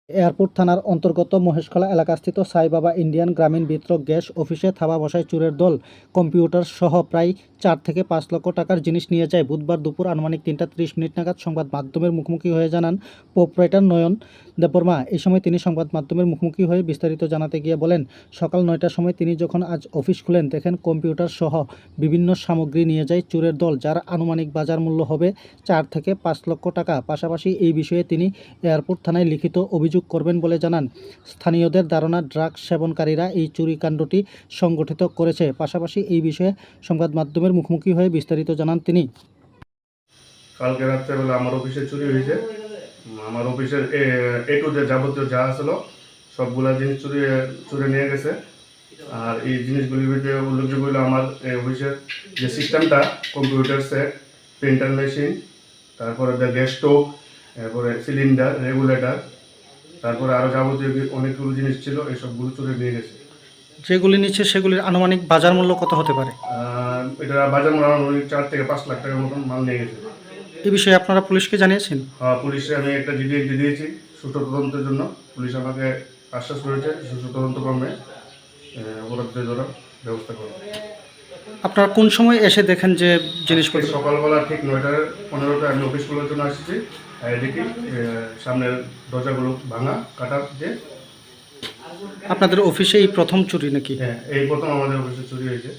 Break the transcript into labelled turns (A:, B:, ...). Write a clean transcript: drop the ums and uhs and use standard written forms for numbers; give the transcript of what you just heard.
A: Airport থানার অন্তর্গত মহেশখলা এলাকাস্থিত Sai Baba Indian গ্রামীণ বিতরক গ্যাস অফিসে থাবা বসায় চোরের দল কম্পিউটার সহ প্রায় 4 থেকে 5 লক্ষ টাকার জিনিস নিয়ে যায়। বুধবার দুপুর আনুমানিক 3টা 30 মিনিট নাগাদ সংবাদ মাধ্যমের মুখোমুখি হয়ে জানান প্রোপ্রাইটার নয়ন দেববর্মা। এই সময় তিনি সংবাদ মাধ্যমের মুখোমুখি হয়ে বিস্তারিত জানাতে গিয়ে বলেন, সকাল 9টার সময় তিনি যখন আজ অফিস খুলেন দেখেন কম্পিউটার সহ বিভিন্ন সামগ্রী নিয়ে যায় চোরের দল, যার আনুমানিক বাজার মূল্য হবে 4 থেকে 5 লক্ষ টাকা। পাশাপাশি এই বিষয়ে তিনি এয়ারপোর্ট থানায় লিখিত অভিযোগ করবেন বলে জানান। স্থানীয়দের ধারণা ড্রাগস সেবনকারীরা এই চুরিকাণ্ডটি সংগঠিত করেছে। পাশাপাশি এই বিষয়ে সংবাদ মাধ্যমের মুখোমুখি হয়ে বিস্তারিত জানান তিনি।
B: কালকে রাত্রেবেলা আমার অফিসে চুরি হয়েছে। আমার অফিসের এ টু জেড যাবতীয় যা আসলো সবগুলা জিনিস চুরি নিয়ে গেছে। আর এই জিনিসগুলির ভিতরে উল্লেখযোগ্য হলো আমার অফিসের যে সিস্টেমটা, কম্পিউটার সেট, প্রিন্টার মেশিন, তারপরে গ্যাস স্টোভ, তারপরে সিলিন্ডার, রেগুলেটর, তারপরে আরও যাবতীয় অনেকগুলো জিনিস ছিল, এই সবগুলো চুরি নিয়ে গেছে।
A: যেগুলি নিচ্ছে সেগুলির আনুমানিক বাজার মূল্য কত হতে পারে?
B: এটা বাজার মূল্য 4 থেকে 5 লাখ টাকার মতন মাল নিয়ে গেছে।
A: এই বিষয়ে আপনারা পুলিশকে জানিয়েছেন?
B: হ্যাঁ, পুলিশে আমি একটা জিডি দিয়েছি সুষ্ঠু তদন্তের জন্য। পুলিশ আমাকে আশ্বাস করেছে সুষ্ঠু তদন্ত কর্মে অপরাধীদের দ্বারা ব্যবস্থা করবে।
A: আপনারা কোন সময় এসে দেখেন যে জিনিসপত্র?
B: সকালবেলা ঠিক 9:15 আমি অফিস খোলার জন্য আসছি। দেখি সামনের দরজাগুলো ভাঙা, কাটা দিয়ে।
A: আপনাদের অফিসে এই প্রথম চুরি নাকি?
B: হ্যাঁ, এই প্রথম আমাদের অফিসে চুরি হয়েছে।